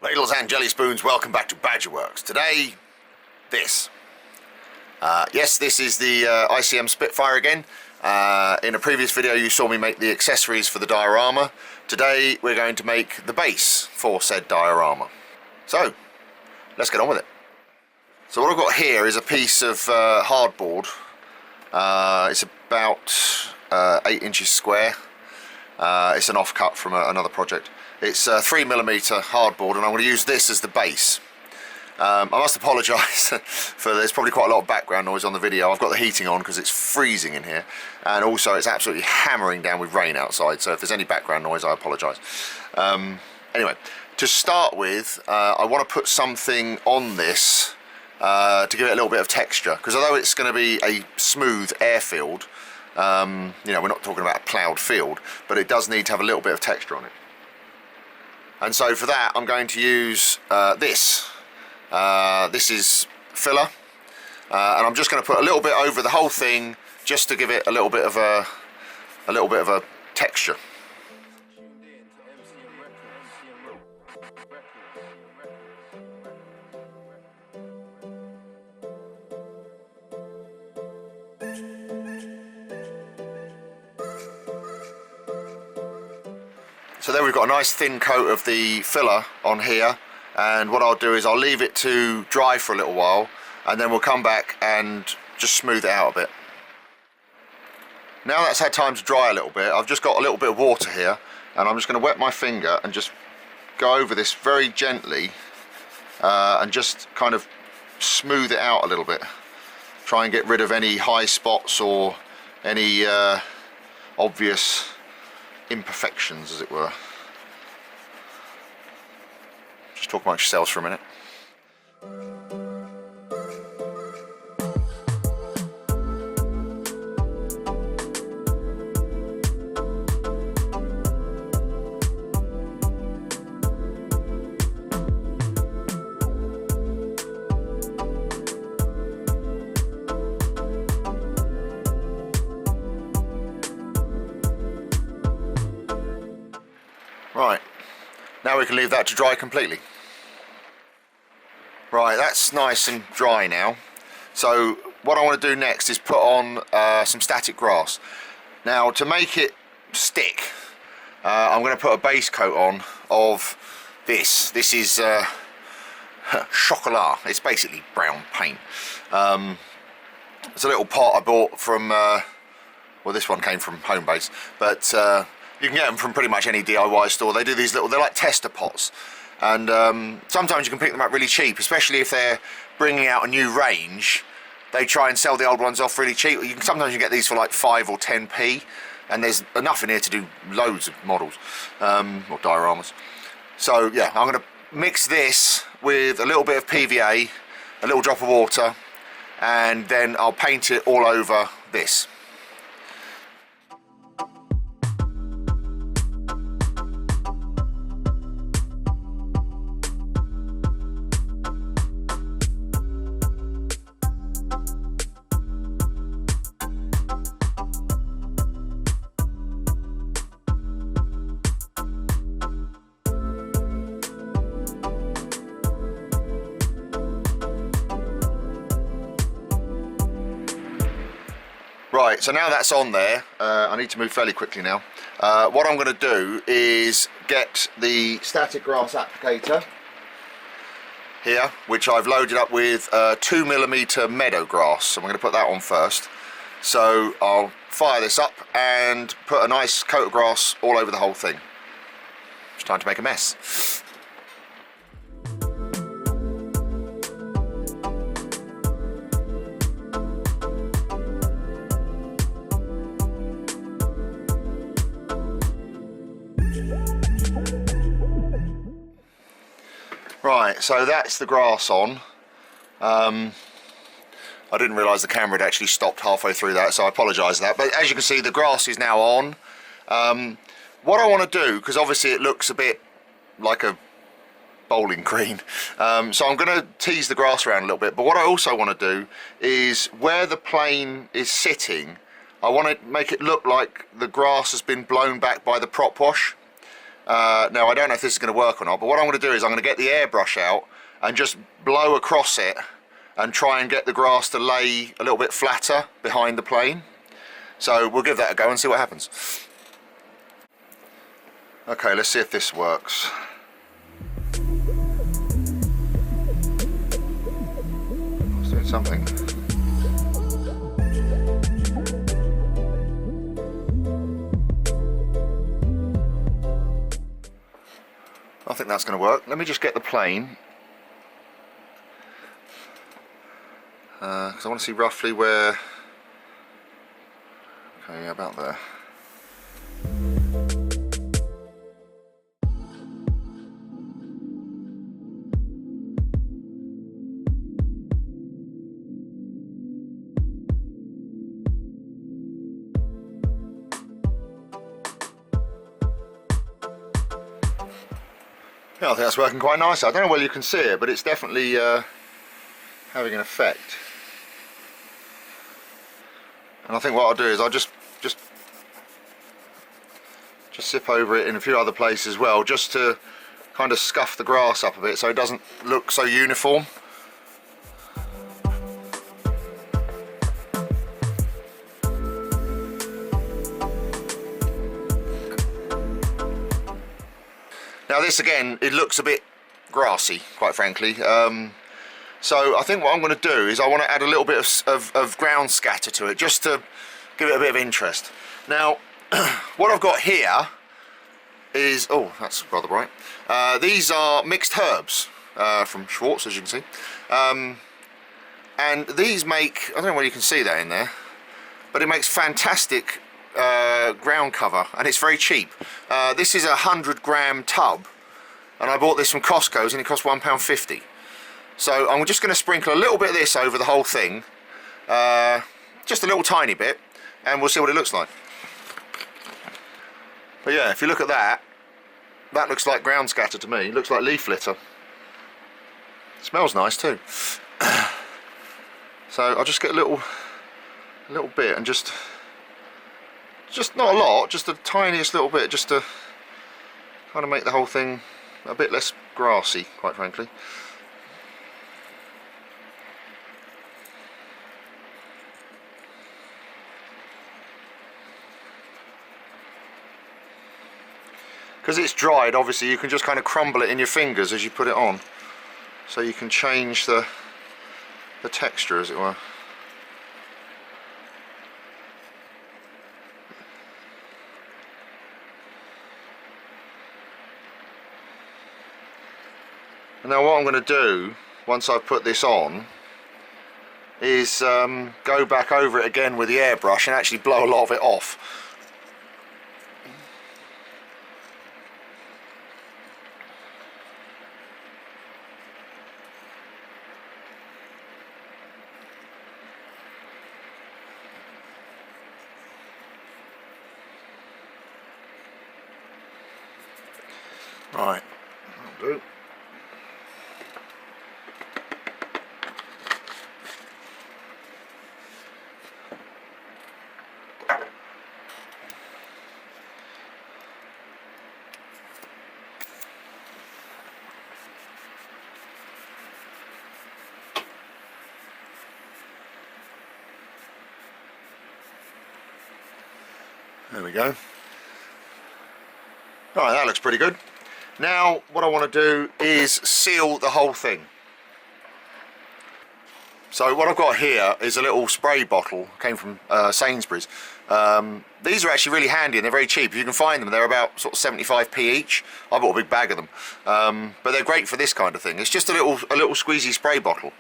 Ladles and jelly spoons, welcome back to Badgerworks. Today, this. Yes, this is the ICM Spitfire again. In a previous video you saw me make the accessories for the diorama. Today we're going to make the base for said diorama. So, let's get on with it. So what I've got here is a piece of hardboard. It's about 8 inches square. It's an offcut from another project. It's 3mm hardboard, and I'm going to use this as the base. I must apologise for there's probably quite a lot of background noise on the video. I've got the heating on because it's freezing in here, and also it's absolutely hammering down with rain outside, so if there's any background noise I apologise. Anyway, to start with, I want to put something on this to give it a little bit of texture, because although it's going to be a smooth airfield, you know, we're not talking about a ploughed field, but it does need to have a little bit of texture on it. And so for that I'm going to use this. This is filler, and I'm just going to put a little bit over the whole thing just to give it a little bit of a texture. So there we've got a nice thin coat of the filler on here, and what I'll do is I'll leave it to dry for a little while, and then we'll come back and just smooth it out a bit. Now that's had time to dry a little bit, I've just got a little bit of water here, and I'm just going to wet my finger and just go over this very gently and just kind of smooth it out a little bit. Try and get rid of any high spots or any obvious imperfections, as it were. Just talk amongst yourselves for a minute. Right, now we can leave that to dry completely. Right, that's nice and dry now. So what I want to do next is put on some static grass. Now to make it stick, I'm going to put a base coat on of this. This is chocolat. It's basically brown paint. It's a little pot I bought from, well, this one came from Homebase, but you can get them from pretty much any DIY store. They do these little, they're like tester pots, and sometimes you can pick them up really cheap, especially if they're bringing out a new range. They try and sell the old ones off really cheap. Sometimes you get these for like 5 or 10p, and there's enough in here to do loads of models or dioramas. So yeah, I'm going to mix this with a little bit of PVA, a little drop of water, and then I'll paint it all over this. Right, so now that's on there, I need to move fairly quickly now. What I'm going to do is get the static grass applicator here, which I've loaded up with 2mm meadow grass. So I'm going to put that on first. So I'll fire this up and put a nice coat of grass all over the whole thing. It's time to make a mess. Right, so that's the grass on. I didn't realise the camera had actually stopped halfway through that, so I apologise for that. But as you can see, the grass is now on. What I want to do, because obviously it looks a bit like a bowling green, so I'm going to tease the grass around a little bit. But what I also want to do is where the plane is sitting, I want to make it look like the grass has been blown back by the prop wash. Now I don't know if this is going to work or not, but what I'm going to do is I'm going to get the airbrush out and just blow across it and try and get the grass to lay a little bit flatter behind the plane. So we'll give that a go and see what happens. Okay, let's see if this works. It's doing something. I think that's going to work. Let me just get the plane. Because I want to see roughly where... Okay, yeah, about there. Yeah, I think that's working quite nicely. I don't know whether you can see it, but it's definitely having an effect. And I think what I'll do is I'll just sip over it in a few other places as well, just to kind of scuff the grass up a bit so it doesn't look so uniform. Now this again, it looks a bit grassy, quite frankly. So I think what I'm going to do is I want to add a little bit of ground scatter to it, just to give it a bit of interest. Now, what I've got here is, oh, that's rather bright. These are mixed herbs from Schwartz, as you can see. And these make, I don't know whether you can see that in there, but it makes fantastic ground cover, and it's very cheap. This is a 100-gram tub, and I bought this from Costco's, and it cost £1.50. So I'm just going to sprinkle a little bit of this over the whole thing, just a little tiny bit, and we'll see what it looks like. But yeah, if you look at that, that looks like ground scatter to me. It looks like leaf litter. It smells nice too. So I'll just get a little bit and just not a lot, just the tiniest little bit, just to kind of make the whole thing a bit less grassy, quite frankly. Because it's dried, obviously you can just kind of crumble it in your fingers as you put it on, so you can change the texture, as it were. And now what I'm going to do once I've put this on is go back over it again with the airbrush and actually blow a lot of it off. Right, that'll do. There we go. Alright, that looks pretty good. Now what I want to do is seal the whole thing. So what I've got here is a little spray bottle, came from Sainsbury's. These are actually really handy and they're very cheap. You can find them, they're about sort of 75p each. I bought a big bag of them. But they're great for this kind of thing. It's just a little squeezy spray bottle.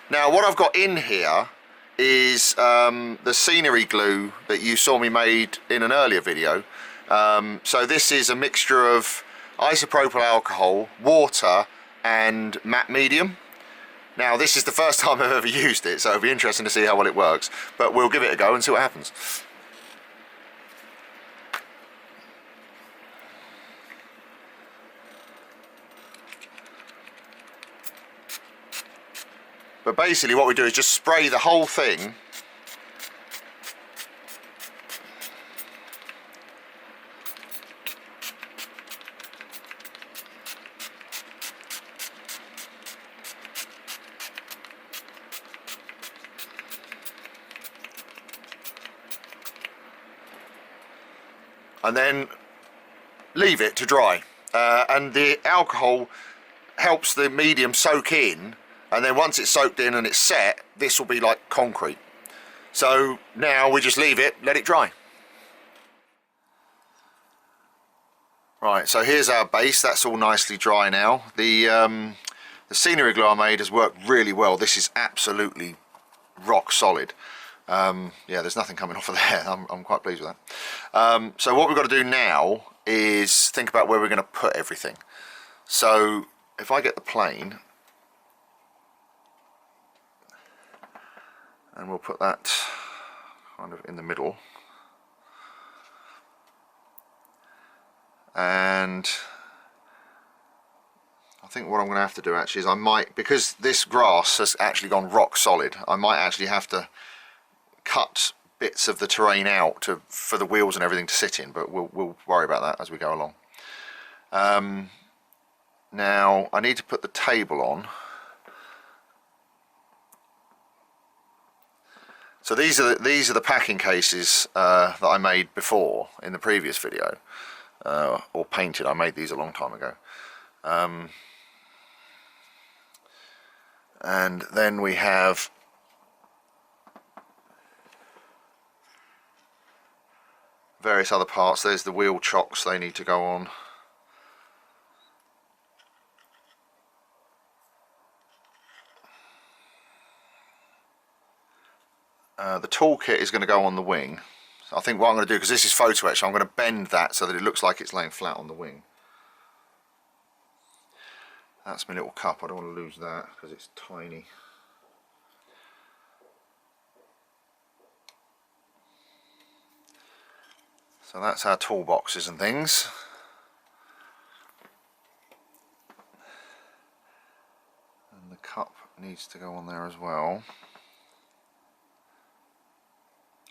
Now what I've got in here is the scenery glue that you saw me made in an earlier video. So this is a mixture of isopropyl alcohol, water and matte medium. Now this is the first time I've ever used it, so it'll be interesting to see how well it works, but we'll give it a go and see what happens. But basically what we do is just spray the whole thing and then leave it to dry. And the alcohol helps the medium soak in, and then once it's soaked in and it's set, this will be like concrete. So now we just leave it, let it dry. Right, so here's our base. That's all nicely dry now. The scenery glue I made has worked really well. This is absolutely rock solid. Yeah, there's nothing coming off of there. I'm quite pleased with that. So what we've got to do now is think about where we're going to put everything. So if I get the plane, and we'll put that kind of in the middle, and I think what I'm going to have to do actually is I might, because this grass has actually gone rock solid, I might actually have to cut bits of the terrain out for the wheels and everything to sit in, but we'll worry about that as we go along. Now I need to put the table on. So these are the packing cases that I made before in the previous video, or painted. I made these a long time ago. And then we have various other parts. There's the wheel chocks, they need to go on. The toolkit is going to go on the wing. So I think what I'm going to do, because this is photo etch, I'm going to bend that so that it looks like it's laying flat on the wing. That's my little cup. I don't want to lose that because it's tiny. So that's our toolboxes and things. And the cup needs to go on there as well.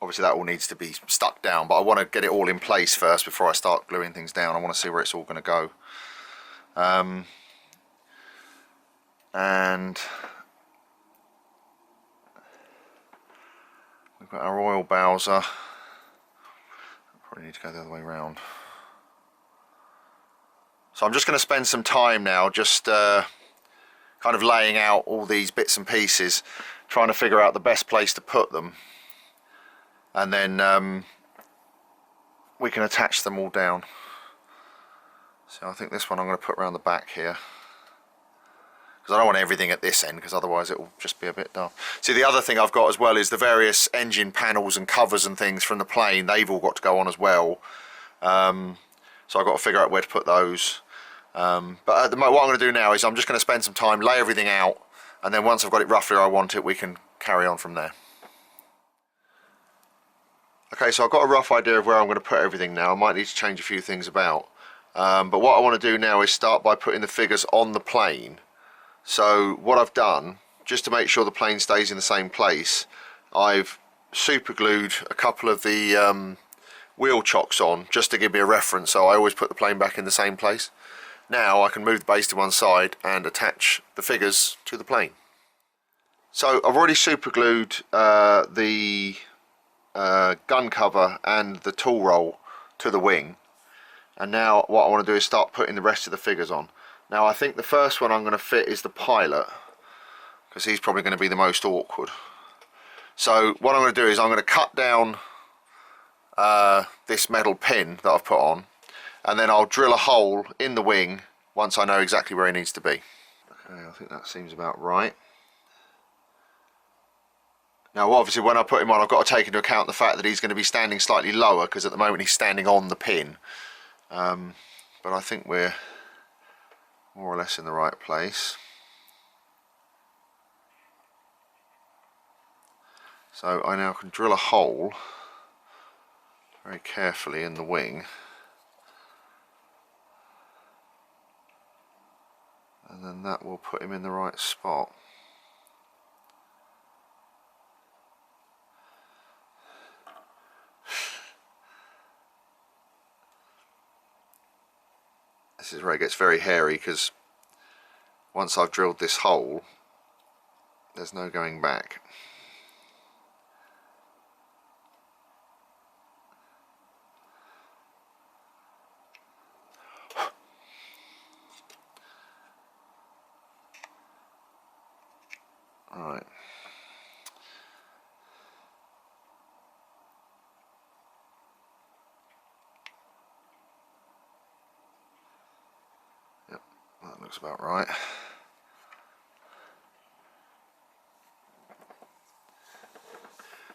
Obviously that all needs to be stuck down, but I want to get it all in place first before I start gluing things down. I want to see where it's all going to go. And we've got our oil Bowser. Probably need to go the other way around. So I'm just going to spend some time now just kind of laying out all these bits and pieces, trying to figure out the best place to put them, and then we can attach them all down. So I think this one I'm going to put around the back here, because I don't want everything at this end, because otherwise it will just be a bit dull. See, the other thing I've got as well is the various engine panels and covers and things from the plane. They've all got to go on as well. So I've got to figure out where to put those. But at the moment, what I'm going to do now is I'm just going to spend some time, lay everything out, and then once I've got it roughly where I want it, we can carry on from there. Okay, so I've got a rough idea of where I'm going to put everything now. I might need to change a few things about. But what I want to do now is start by putting the figures on the plane. So what I've done, just to make sure the plane stays in the same place, I've super glued a couple of the wheel chocks on, just to give me a reference, so I always put the plane back in the same place. Now I can move the base to one side and attach the figures to the plane. So I've already super glued the gun cover and the tool roll to the wing, and now what I want to do is start putting the rest of the figures on. Now I think the first one I'm going to fit is the pilot, because he's probably going to be the most awkward. So what I'm going to do is I'm going to cut down this metal pin that I've put on, and then I'll drill a hole in the wing once I know exactly where he needs to be. Okay, I think that seems about right. Now obviously when I put him on, I've got to take into account the fact that he's going to be standing slightly lower, because at the moment he's standing on the pin. But I think we're more or less in the right place. So I now can drill a hole very carefully in the wing, and then that will put him in the right spot. This is where it gets very hairy, because once I've drilled this hole, there's no going back. looks about right.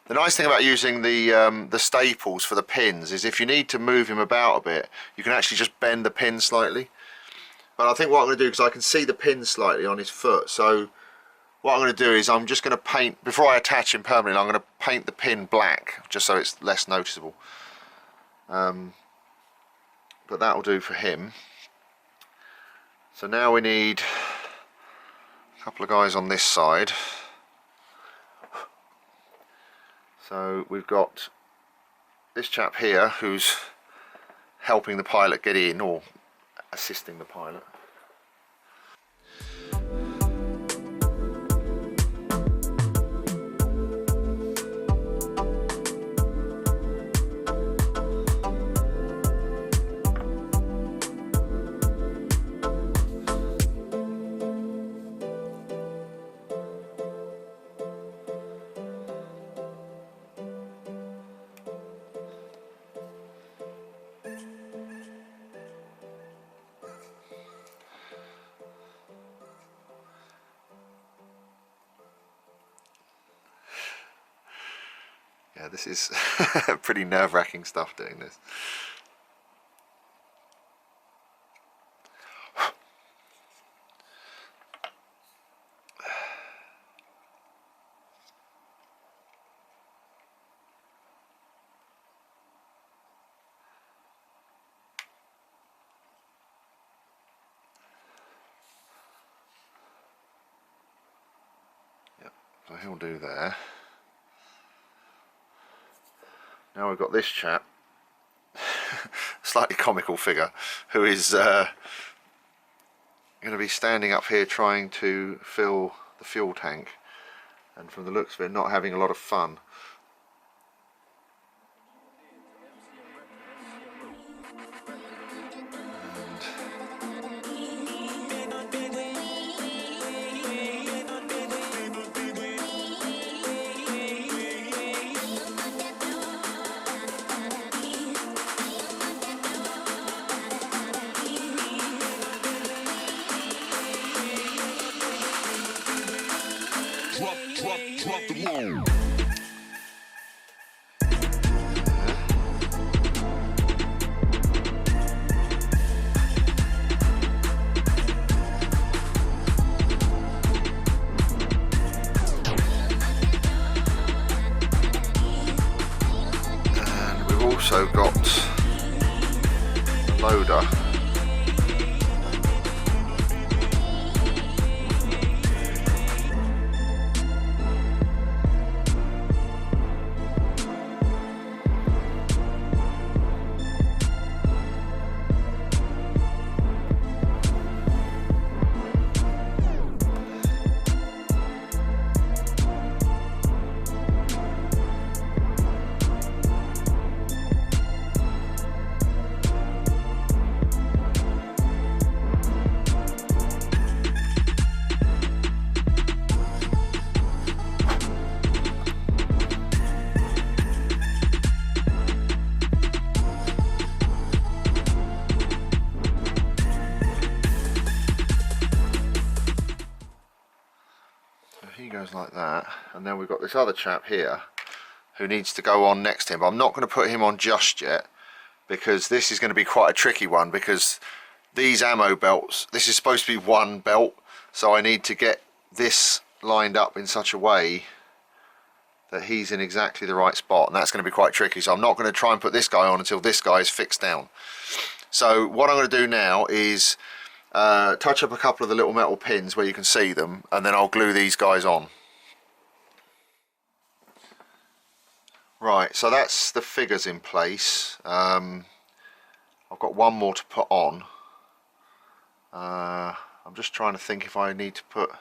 The nice thing about using the staples for the pins is if you need to move him about a bit, you can actually just bend the pin slightly. But I think what I'm going to do, because I can see the pin slightly on his foot, so what I'm going to do is I'm just going to paint, before I attach him permanently, I'm going to paint the pin black, just so it's less noticeable. But that'll do for him. So now we need a couple of guys on this side. So we've got this chap here who's helping the pilot get in, or assisting the pilot. Yeah, this is pretty nerve-wracking stuff doing this. Yep, so he'll do there. Now we've got this chap, slightly comical figure, who is going to be standing up here trying to fill the fuel tank, and from the looks of it, not having a lot of fun. Drop the load. And we've also got a loader. He goes like that, and then we've got this other chap here who needs to go on next to him, but I'm not going to put him on just yet because this is going to be quite a tricky one, because these ammo belts, this is supposed to be one belt, so I need to get this lined up in such a way that he's in exactly the right spot, and that's going to be quite tricky. So I'm not going to try and put this guy on until this guy is fixed down. So what I'm going to do now is touch up a couple of the little metal pins where you can see them, and then I'll glue these guys on. Right, so that's the figures in place. I've got one more to put on. I'm just trying to think if I need to put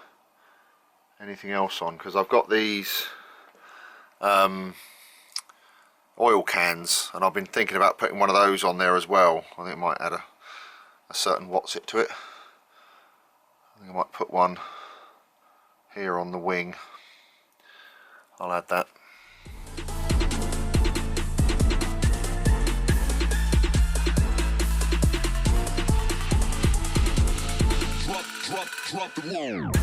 anything else on, because I've got these oil cans, and I've been thinking about putting one of those on there as well. I think it might add a certain what's it to it. I think I might put one here on the wing. I'll add that. drop the load.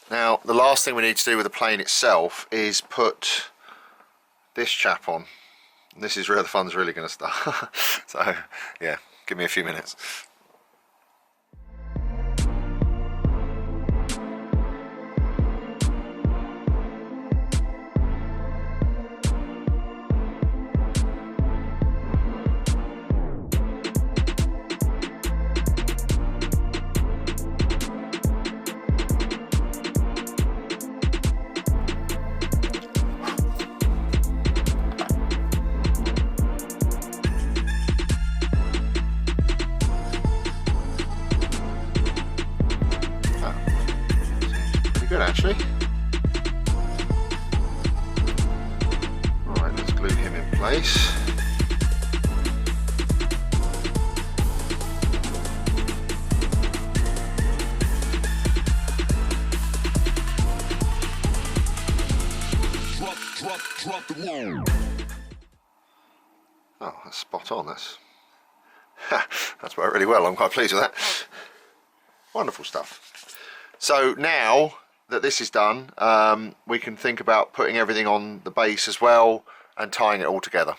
Now the last thing we need to do with the plane itself is put this chap on. And this is where the fun's really going to start. So yeah, give me a few minutes. Good actually. Right, let's glue him in place. Drop the load. Oh, that's spot on. That's worked really well. I'm quite pleased with that. Wonderful stuff. So now that this is done, we can think about putting everything on the base as well and tying it all together.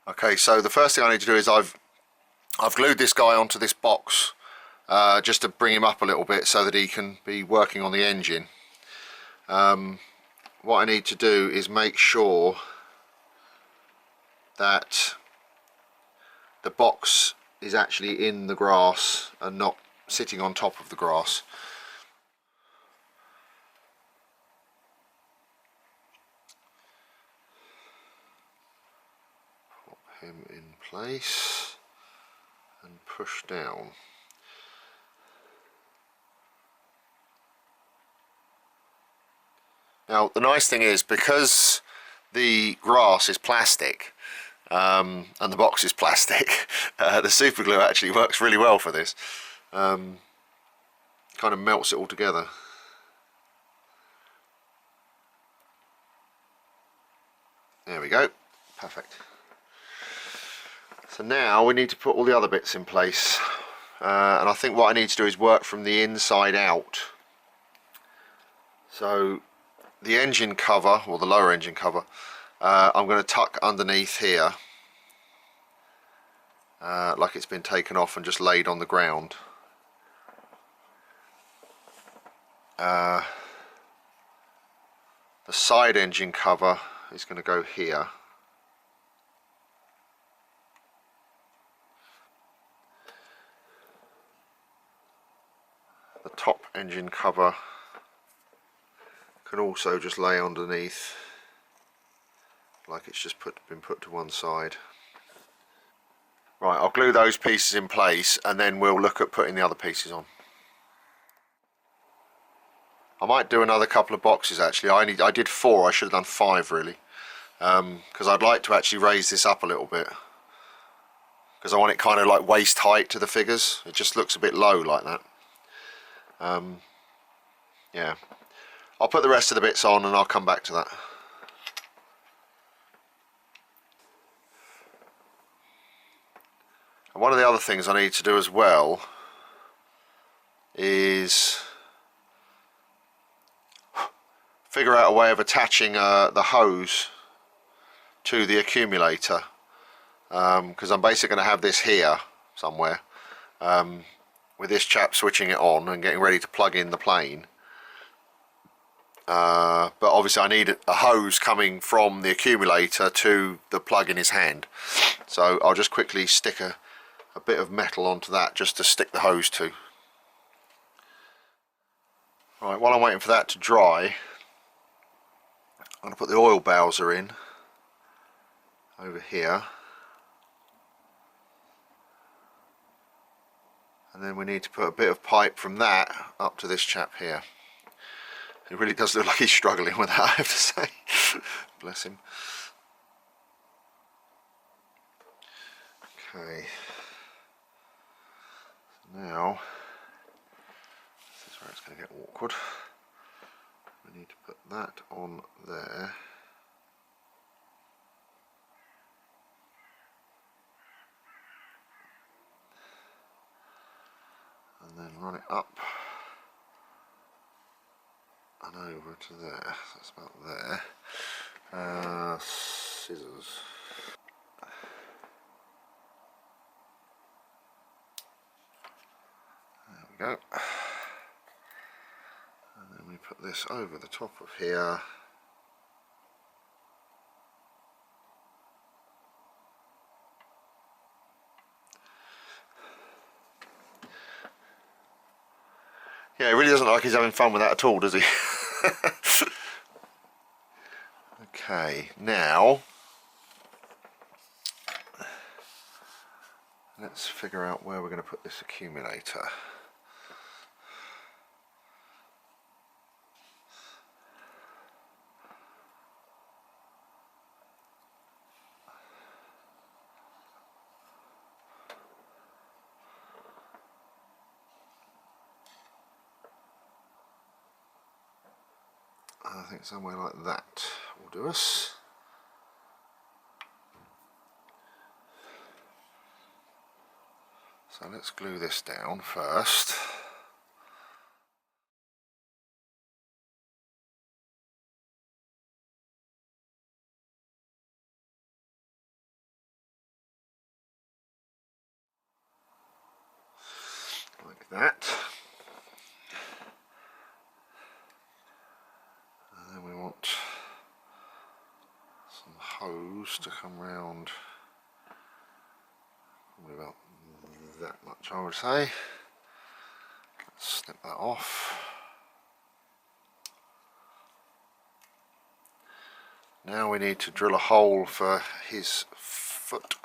Okay, so the first thing I need to do is I've glued this guy onto this box just to bring him up a little bit so that he can be working on the engine. What I need to do is make sure that the box is actually in the grass and not sitting on top of the grass. Pop him in place and push down. Now the nice thing is, because the grass is plastic and the box is plastic, the super glue actually works really well for this. Kind of melts it all together. There we go, perfect. So now we need to put all the other bits in place, and I think what I need to do is work from the inside out. So the engine cover, or the lower engine cover, I'm going to tuck underneath here like it's been taken off and just laid on the ground. The side engine cover is going to go here. The top engine cover can also just lay underneath like it's just been put to one side. Right, I'll glue those pieces in place and then we'll look at putting the other pieces on. I might do another couple of boxes actually. I did 4, I should have done 5 really, because I'd like to actually raise this up a little bit, because I want it kind of like waist height to the figures. It just looks a bit low like that. Yeah, I'll put the rest of the bits on and I'll come back to that. And one of the other things I need to do as well is figure out a way of attaching the hose to the accumulator, because I'm basically going to have this here somewhere, with this chap switching it on and getting ready to plug in the plane. But obviously I need a hose coming from the accumulator to the plug in his hand, so I'll just quickly stick a bit of metal onto that just to stick the hose to. Right, while I'm waiting for that to dry, I'm going to put the oil bowser in over here. And then we need to put a bit of pipe from that up to this chap here. It really does look like he's struggling with that, I have to say. Bless him. Okay. So now, this is where it's going to get awkward. We need to put that on there. And then run it up and over to there. So that's about there. Scissors. There we go. And then we put this over the top of here. Yeah, he really doesn't look like he's having fun with that at all, does he? Okay, now let's figure out where we're going to put this accumulator. I think somewhere like that will do us. So let's glue this down first. Like that. And then we want some hose to come round, probably about that much I would say. Let's snip that off. Now we need to drill a hole for his foot.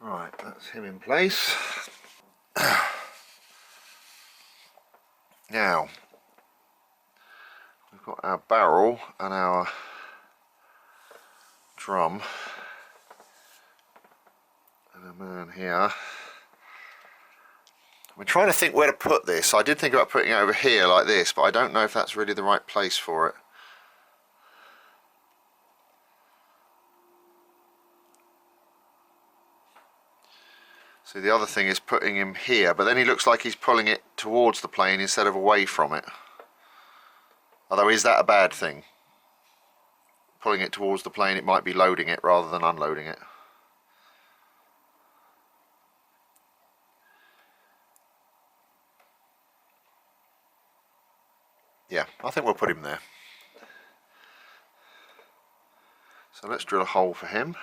Right, that's him in place. Now, we've got our barrel and our drum and a man here. We're trying to think where to put this. I did think about putting it over here like this, but I don't know if that's really the right place for it. So the other thing is putting him here, but then he looks like he's pulling it towards the plane instead of away from it. Although, is that a bad thing? Pulling it towards the plane, it might be loading it rather than unloading it. Yeah, I think we'll put him there. So let's drill a hole for him.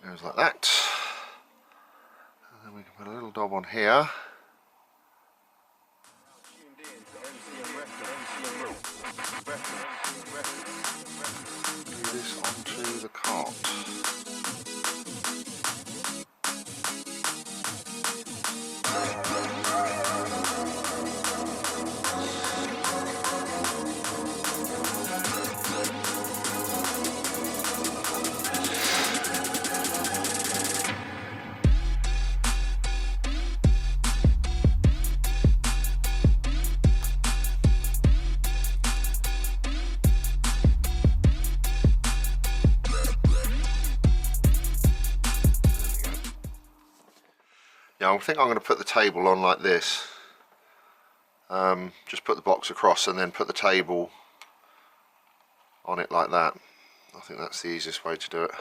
Goes like that, and then we can put a little dob on here. Do this onto the cart. Now I think I'm going to put the table on like this. Just put the box across and then put the table on it like that. I think that's the easiest way to do it.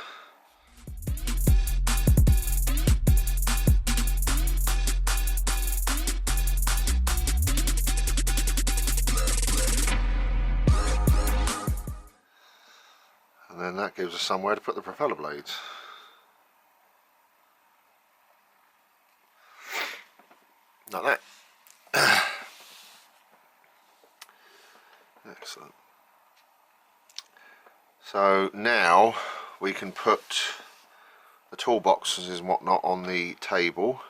And then that gives us somewhere to put the propeller blades. Like that. Excellent. So now we can put the toolboxes and whatnot on the table.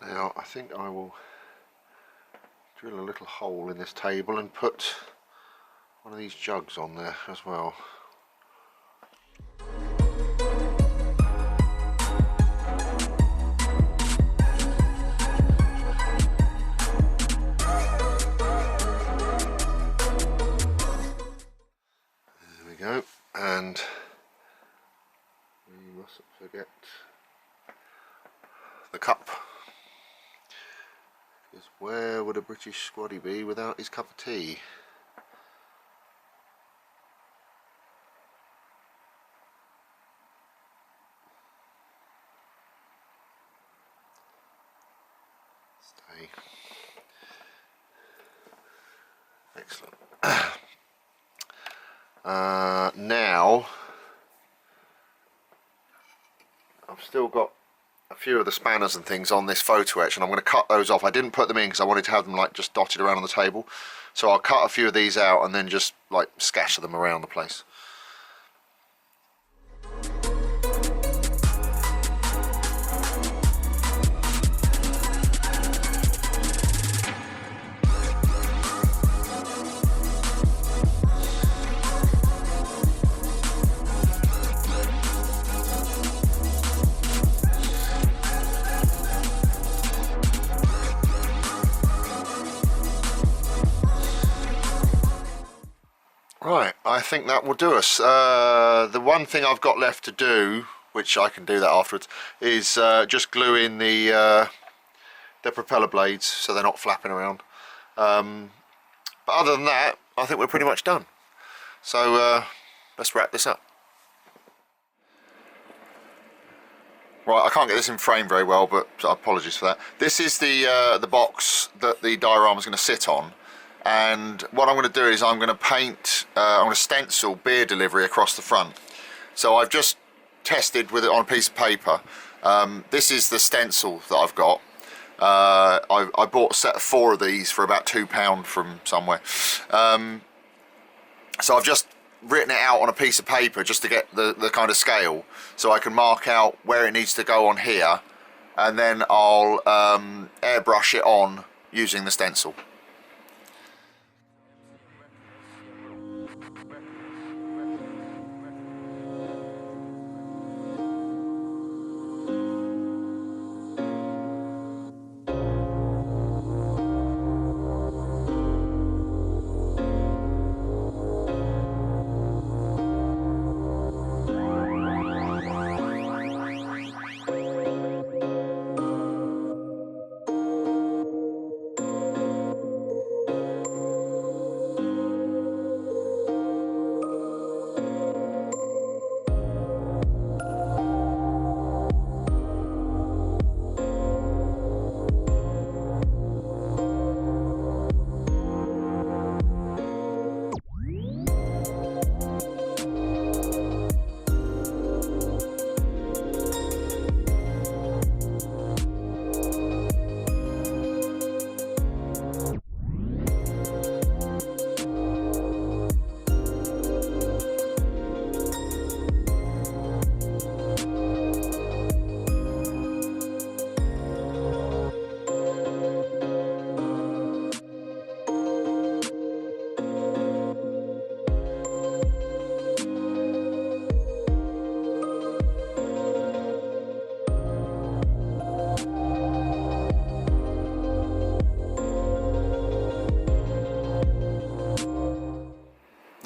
Now I think I will drill a little hole in this table and put one of these jugs on there as well. There we go, and we mustn't forget the cup. Because where would a British squaddy be without his cup of tea? Stay. Excellent. Now I've still got a few of the spanners and things on this photo etch, and I'm going to cut those off. I didn't put them in because I wanted to have them like just dotted around on the table, so I'll cut a few of these out and then just like scatter them around the place. Right, I think that will do us. The one thing I've got left to do, which I can do that afterwards, is just glue in the propeller blades so they're not flapping around. But other than that, I think we're pretty much done. So let's wrap this up. Right, I can't get this in frame very well, but apologies for that. This is the box that the diorama is going to sit on. And what I'm going to do is I'm going to paint, I'm going to stencil beer delivery across the front. So I've just tested with it on a piece of paper. This is the stencil that I've got. I bought a set of 4 of these for about £2 from somewhere. So I've just written it out on a piece of paper just to get the kind of scale, so I can mark out where it needs to go on here, and then I'll airbrush it on using the stencil.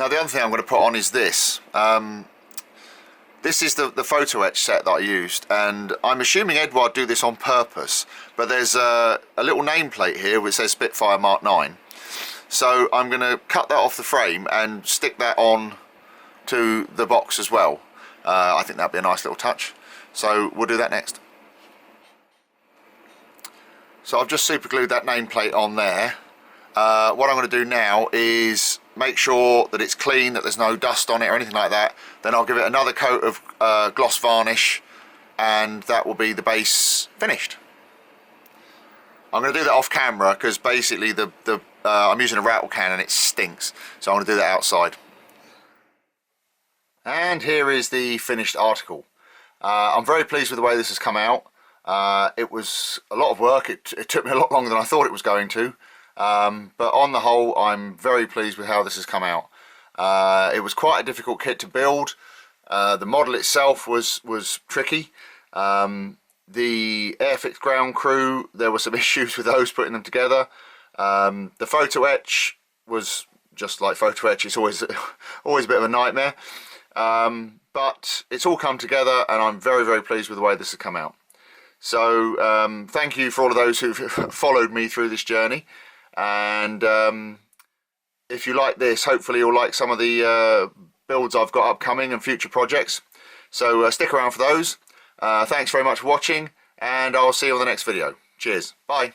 Now the other thing I'm going to put on is this. This is the photo etch set that I used, and I'm assuming Edouard do this on purpose, but there's a little nameplate here which says Spitfire Mk.IX. So I'm going to cut that off the frame and stick that on to the box as well. I think that'd be a nice little touch. So we'll do that next. So I've just super glued that nameplate on there. What I'm going to do now is make sure that it's clean, that there's no dust on it or anything like that. Then I'll give it another coat of gloss varnish, and that will be the base finished. I'm going to do that off camera because basically I'm using a rattle can and it stinks, so I'm going to do that outside. And here is the finished article. I'm very pleased with the way this has come out. It was a lot of work. It took me a lot longer than I thought it was going to. But on the whole, I'm very pleased with how this has come out. It was quite a difficult kit to build. The model itself was tricky. The Airfix ground crew, there were some issues with those putting them together. The photo etch was just like photo etch. It's always a bit of a nightmare. But it's all come together, and I'm very, very pleased with the way this has come out. So thank you for all of those who've followed me through this journey. And if you like this, hopefully you'll like some of the builds I've got upcoming and future projects. So stick around for those. Thanks very much for watching, and I'll see you on the next video. Cheers. Bye.